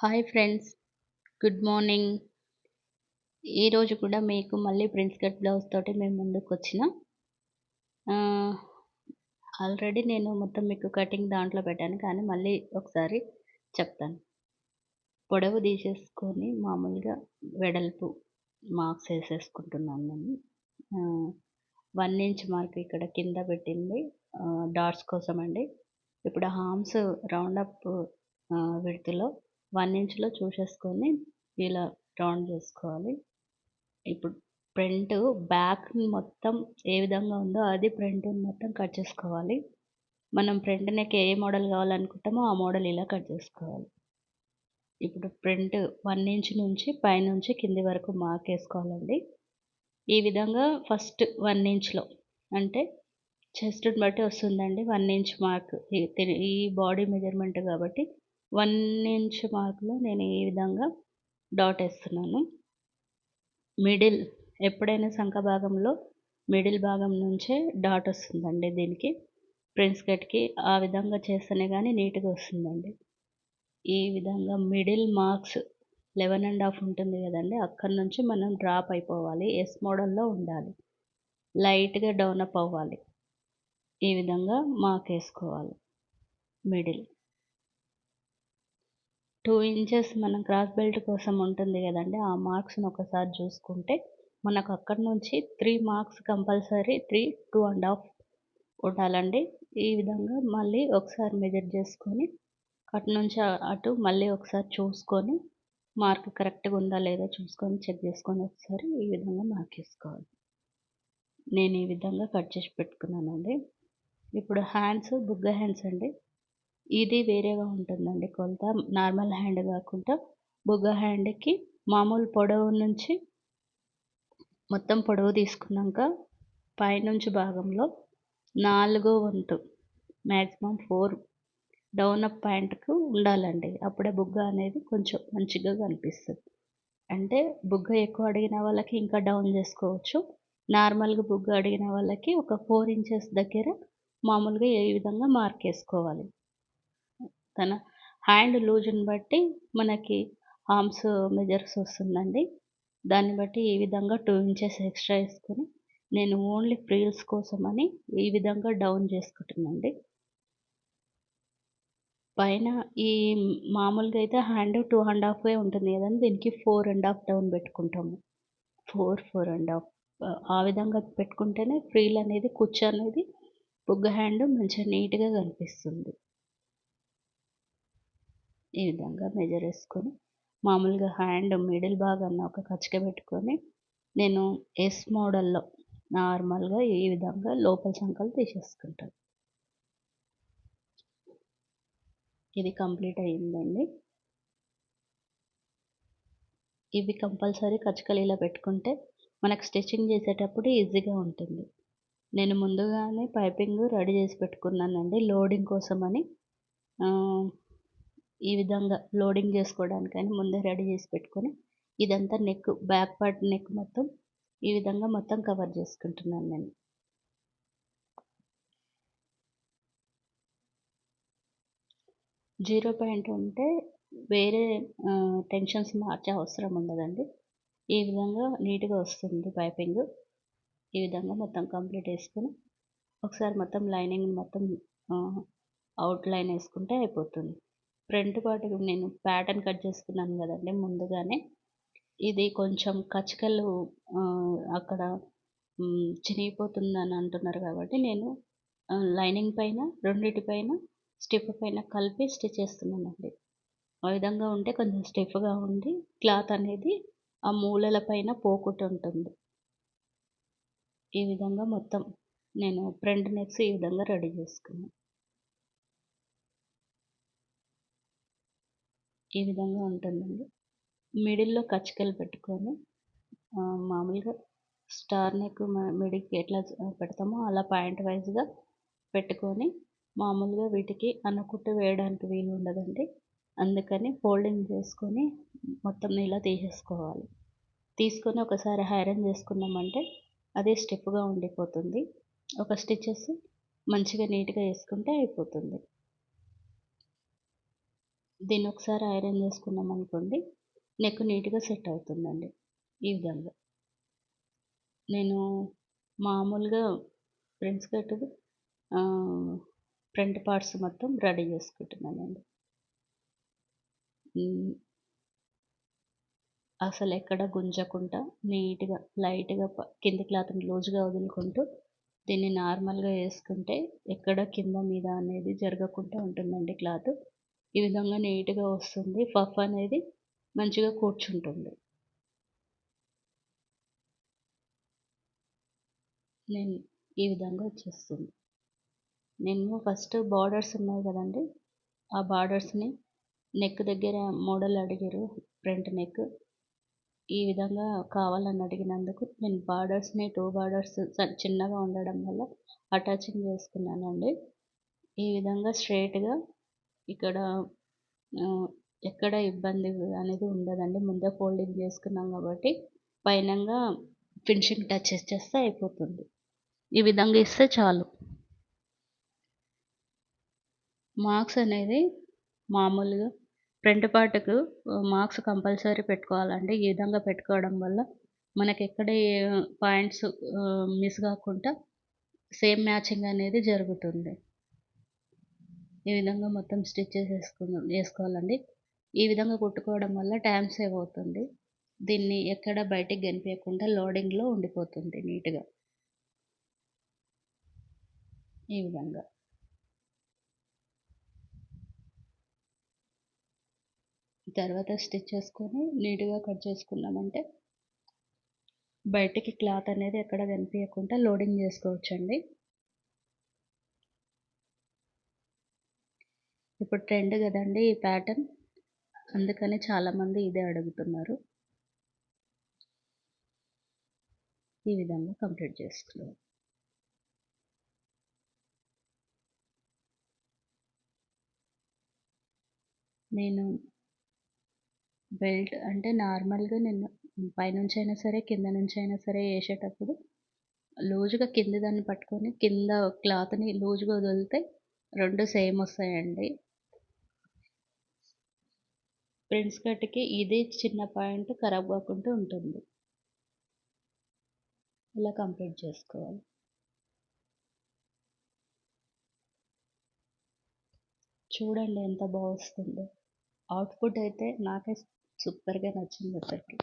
Hi friends. Good morning. ఈరోజు కూడా మీకు మళ్ళీ ప్రిన్స్ కట్ బ్లౌజ్ తోటి మేము ముందుకొచ్చిన. ఆహ్, ఆల్రెడీ నేను మొత్తం మీకు కటింగ్ దాంట్లో పెట్టాను. కానీ మళ్ళీ ఒకసారి చెప్తాను. పొడవు తీసేసుకొని మామూలుగా వెడల్పు మార్క్స్ ఏసేసుకుంటున్నాను నేను. ఆహ్, 1 ఇంచ్ మార్క్ ఇక్కడ కింద పెట్టింది డాట్స్ కోసమండి. ఇప్పుడు హార్మ్స్ రౌండ్ అప్ విడ్త్‌లో 1 ఇంచ్‌లో చూసేసుకొని ఇలా రౌండ్ చేసుకోవాలి. ఇప్పుడు ఫ్రంట్ బ్యాక్ మొత్తం ఏ విధంగా ఉందో అది ఫ్రంట్ మొత్తం కట్ చేసుకోవాలి. మనం ఫ్రంట్ నెక్ ఏ మోడల్ కావాలనుకుంటామో ఆ మోడల్ ఇలా కట్ చేసుకోవాలి. ఇప్పుడు ఫ్రంట్ 1 ఇంచ్ నుంచి పైనుంచి కింది వరకు మార్క్ ఏసుకోవాలండి. ఈ విధంగా ఫస్ట్ 1 ఇంచ్‌లో అంటే చెస్ట్‌ని బట్టి వస్తుందండి 1 ఇంచ్ మార్క్. ఈ బాడీ మెజర్‌మెంట్ కాబట్టి 1 ఇంచ్ మార్క్‌లో నేను ఈ విధంగా డాట్ ఏస్తున్నాను. మిడిల్ ఎప్పుడైనా సంఖ భాగంలో మిడిల్ భాగం నుంచే డాట్ వస్తుందండి దీనికి. ప్రిన్స్ కట్‌కి ఆ విధంగా చేస్తేనే గానీ నీట్‌గా వస్తుందండి. ఈ విధంగా మిడిల్ మార్క్స్ 11 ½ ఉంటుంది గదండీ! అక్కడి నుంచి మనం డ్రాప్ అయిపోవాలి. ఎస్ మోడల్‌లో ఉండాలి. లైట్‌గా డౌన్ అప్ అవ్వాలి. ఈ విధంగా మార్క్ ఏసుకోవాలి మిడిల్. 2 ఇంచెస్ మనం క్రాస్ బెల్ట్ కోసం ఉంటుంది గదండీ! ఆ మార్క్స్‌ని ఒకసారి చూసుకుంటే మనకు అక్కడి నుంచి 3 మార్క్స్ కంపల్సరీ 3, 2 ½ ఉండాలండి. ఈ విధంగా మళ్ళీ ఒకసారి మెజర్ చేసుకొని అటు నుంచి అటు మళ్ళీ ఒకసారి చూసుకొని మార్క్ కరెక్ట్‌గా ఉందా లేదా చూసుకొని చెక్ చేసుకొని ఒకసారి ఈ విధంగా మార్క్ ఏసుకోవాలి. నేను ఈ విధంగా కట్ చేసి పెట్టుకున్నానండి. ఇప్పుడు హ్యాండ్స్ బుగ్గ హ్యాండ్స్ అండి. ఇది వేరేగా ఉంటుందండి కొలత. నార్మల్ హ్యాండ్ గాకుండా బుగ్గ హ్యాండ్‌కి మామూలు పొడవు నుంచి మొత్తం పొడవు తీసుకున్నాక పైనుంచి భాగంలో 4 వంతు మాక్సిమం 4 డౌన్ అప్ పాయింట్‌కు ఉండాలండి. అప్పుడే బుగ్గ అనేది కొంచెం మంచిగా కనిపిస్తది. అంటే బుగ్గ ఎక్కువ అడిగిన వాళ్ళకి ఇంకా డౌన్ చేసుకోవచ్చు. నార్మల్‌గా బుగ్గ అడిగిన వాళ్ళకి ఒక 4 ఇంచెస్ దగ్గర మామూలుగా ఈ విధంగా మార్క్ ఏసుకోవాలి. తన హ్యాండ్ లూజ్‌ని బట్టి మనకి ఆర్మ్స్ మెజర్స్ వస్తుందండి. దాన్ని బట్టి ఈ విధంగా 2 ఇంచెస్ ఎక్స్‌ట్రా ఏసుకొని నేను ఓన్లీ ఫ్రిల్స్ కోసమని ఈ విధంగా డౌన్ చేసుకుంటున్నానండి. పైన ఈ మామూలుగా అయితే హ్యాండ్ 2 ½ ఉంటుంది కదండీ! దీనికి 4 ½ డౌన్ పెట్టుకుంటాము. 4, 4 ½ ఆ విధంగా పెట్టుకుంటేనే ఫ్రిల్ అనేది కుచ్చు అనేది బుగ్గ హ్యాండ్ మంచిగా నీట్‌గా కనిపిస్తుంది. ఈ విధంగా మెజర్ ఏసుకొని మామూలుగా హ్యాండ్ మిడిల్ భాగాన ఒక కచ్చిక పెట్టుకొని నేను ఎస్ మోడల్‌లో నార్మల్‌గా ఈ విధంగా లోపల సంకలు తీసేసుకుంటాను. ఇది కంప్లీట్ అయిందండి. ఇవి కంపల్సరీ కచ్చికలు ఇలా పెట్టుకుంటే మనకు స్టిచ్చింగ్ చేసేటప్పుడు ఈజీగా ఉంటుంది. నేను ముందుగానే పైపింగ్ రెడీ చేసి పెట్టుకున్నానండి లోడింగ్ కోసమని. ఆహ్, ఈ విధంగా లోడింగ్ చేసుకోవడానికని ముందే రెడీ చేసి పెట్టుకొని ఇదంతా నెక్ బ్యాక్ పార్ట్ నెక్ మొత్తం ఈ విధంగా మొత్తం కవర్ చేసుకుంటున్నాను నేను. జీరో పాయింట్ ఉంటే వేరే టెన్షన్స్ మార్చే అవసరం ఉండదండి. ఈ విధంగా నీట్‌గా వస్తుంది పైపింగు. ఈ విధంగా మొత్తం కంప్లీట్ ఏసుకొని ఒకసారి మొత్తం లైనింగ్ మొత్తం ఆహ్, అవుట్‌లైన్ ఏసుకుంటే అయిపోతుంది. ఫ్రంట్ పార్ట్‌కి నేను ప్యాటర్న్ కట్ చేసుకున్నాను గదండీ ముందుగానే. ఇది కొంచెం కచ్చికలు అక్కడ చినిగిపోతుందని అంటున్నారు కాబట్టి నేను లైనింగ్ పైన రెండిటి పైన స్టిఫ్ పైన కలిపి స్టిచ్ చేస్తున్నానండి. ఆ విధంగా ఉంటే కొంచెం స్టిఫ్‌గా ఉండి క్లాత్ అనేది ఆ మూలల పైన పోకుండా ఉంటుంది. ఈ విధంగా మొత్తం నేను ఫ్రంట్ నెక్స్ ఈ విధంగా రెడీ చేసుకున్నా. ఈ విధంగా ఉంటుందండి. మిడిల్‌లో కచ్చికలు పెట్టుకొని మామూలుగా స్టార్ నెక్ మిడిల్‌కి ఎట్లా పెడతామో అలా పాయింట్ వైస్‌గా పెట్టుకొని మామూలుగా వీటికి అన్నకుట్టు వేయడానికి వీలు ఉండదండి. అందుకని ఫోల్డింగ్ చేసుకొని మొత్తం ఇలా తీసేసుకోవాలి. తీసుకొని ఒకసారి ఐరన్ చేసుకున్నామంటే అది స్టిఫ్‌గా ఉండిపోతుంది. ఒక స్టిచెస్ మంచిగా నీట్‌గా ఏసుకుంటే అయిపోతుంది. దీన్ని ఒకసారి ఐరన్ చేసుకున్నాం అనుకోండి, నెక్ నీట్‌గా సెట్ అవుతుందండి. ఈ విధంగా. నేను మామూలుగా ఫ్రంట్ స్కర్ట్ ఆహ్, ఫ్రంట్ పార్ట్స్ మొత్తం రెడీ చేసుకుంటున్నానండి. హ్మ్. అసలెక్కడ గుంజకుండా నీట్‌గా, లైట్‌గా కింది క్లాత్‌ని లూజ్‌గా వదులుకుంటూ, దీన్ని నార్మల్‌గా యేసుకుంటే ఎక్కడ కింద మీద అనేది జరగకుండా ఉంటుందండి క్లాతు. ఈ విధంగా నీట్‌గా వస్తుంది. పఫ్ అనేది మంచిగా కూర్చుంటుంది. నేను ఈ విధంగా వచ్చేస్తుంది. నేను ఫస్ట్ బార్డర్స్ ఉన్నాయి గదండీ! ఆ బార్డర్స్‌ని నెక్ దగ్గర మోడల్ అడిగిర్రు ఫ్రంట్ నెక్. ఈ విధంగా కావాలని అడిగినందుకు నేను బార్డర్స్‌ని 2 బార్డర్స్ చిన్నగా ఉండడం వల్ల అటాచింగ్ చేసుకున్నానండి. ఈ విధంగా స్ట్రెయిట్‌గా ఇక్కడ ఆహ్, ఎక్కడ ఇబ్బంది అనేది ఉండదండి. ముందే ఫోల్డింగ్ చేసుకున్నాం కాబట్టి పైనంగా ఫినిషింగ్ టచెస్ చేస్తే అయిపోతుంది. ఈ విధంగా ఇస్తే చాలు. మార్క్స్ అనేది మామూలుగా ఫ్రంట్ పార్ట్‌కు మార్క్స్ కంపల్సరీ పెట్టుకోవాలండి. ఈ విధంగా పెట్టుకోవడం వల్ల మనకెక్కడ ఏ పాయింట్స్ మిస్ గాకుండా సేమ్ మ్యాచింగ్ అనేది జరుగుతుంది. ఈ విధంగా మొత్తం స్టిచెస్ ఏసుకోవాలండి. ఈ విధంగా కుట్టుకోవడం వల్ల టైమ్ సేవ్ అవుతుంది. దీన్ని ఎక్కడ బయటికి గనిపియకుండా లోడింగ్‌లో ఉండిపోతుంది నీట్‌గా. ఈ విధంగా. తర్వాత స్టిచ్ చేసుకొని నీట్‌గా కట్ చేసుకున్నామంటే బయటికి క్లాత్ అనేది ఎక్కడ కనిపియకుండా లోడింగ్ చేసుకోవచ్చండి. ఇప్పుడు ట్రెండ్ గదండీ ఈ ప్యాటర్న్. అందుకని చాలామంది ఇదే అడుగుతున్నారు. ఈ విధంగా కంప్లీట్ చేసుకున్నాం. నేను బెల్ట్ అంటే నార్మల్‌గా నేను పైనుంచైనా సరే, కింద నుంచైనా సరే ఏసేటప్పుడు లూజ్‌గా కింది దాన్ని పట్టుకొని కింద క్లాత్‌ని లూజ్‌గా వదిలితే 2 సేమ్ ఒస్తాయండి. ఫ్రంట్ స్కర్ట్‌కి ఇది చిన్న పాయింట్ ఖరాబ్ గాకుండా ఉంటుంది. ఇలా కంప్లీట్ చేసుకోవాలి. చూడండి ఎంత బా వస్తుందో. అవుట్‌పుట్ అయితే నాకే సూపర్‌గా నచ్చిందసలకి.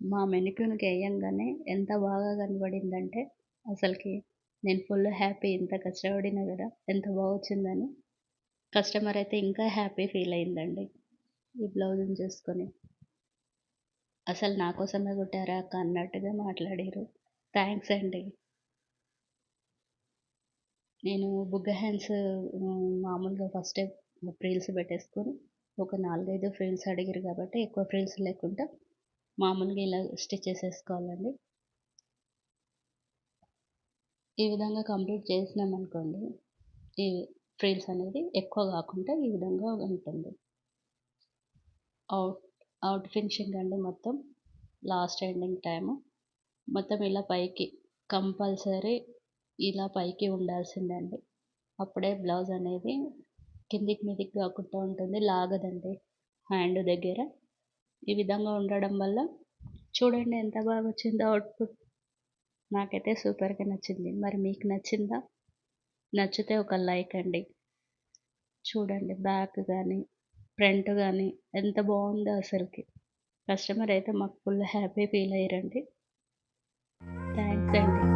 మా మెనిక్యూన్‌కెయ్యంగానే ఎంత బాగా కనబడిందంటే అసలకి నేను ఫుల్ హ్యాపీ ఇంత కష్టపడినా గూడా ఎంత బా వచ్చిందని. కస్టమర్ అయితే ఇంకా హ్యాపీ ఫీల్ అయిందండి. ఈ బ్లౌజ్‌ని చూసుకొని. అసలు నా కోసమే కుట్టారా అక్క అన్నట్టుగా మాట్లాడిర్రు. థాంక్స్ అండి. నేను బుగ్గ హ్యాండ్స్ మామూలుగా ఫస్టే ఫ్రిల్స్ పెట్టేసుకొని ఒక 4, 5 ఫ్రిల్స్ అడిగిర్రు కాబట్టి ఎక్కువ ఫ్రిల్స్ లేకుండా మామూలుగా ఇలా స్టిచెస్ ఏసుకోవాలండి. ఈ విధంగా కంప్లీట్ చేసినామనుకోండి, ఈ ఫ్రిల్స్ అనేది ఎక్కువ గాకుండా ఈ విధంగా ఉంటుంది. అవుట్ అవుట్ ఫినిషింగ్ అండి మొత్తం. Last ending time. మొత్తం ఇలా పైకి కంపల్సరీ ఇలా పైకి ఉండాల్సిందండి. అప్పుడే బ్లౌజ్ అనేది కిందికి మీదికి కాకుండా ఉంటుంది. లాగదండి హ్యాండ్ దగ్గర. ఈ విధంగా ఉండడం వల్ల చూడండి ఎంత బాగొచ్చిందో అవుట్‌పుట్. నాకైతే సూపర్‌గా నచ్చింది. మరి మీకు నచ్చిందా? నచ్చితే ఒక లైక్ అండి. చూడండి బ్యాక్ గాని, ఫ్రంట్ గాని ఎంత బావుందో అసలకి. కస్టమర్ అయితే మాకు ఫుల్ హ్యాపీ ఫీల్ అయ్యారండి. థాంక్స్ అండి.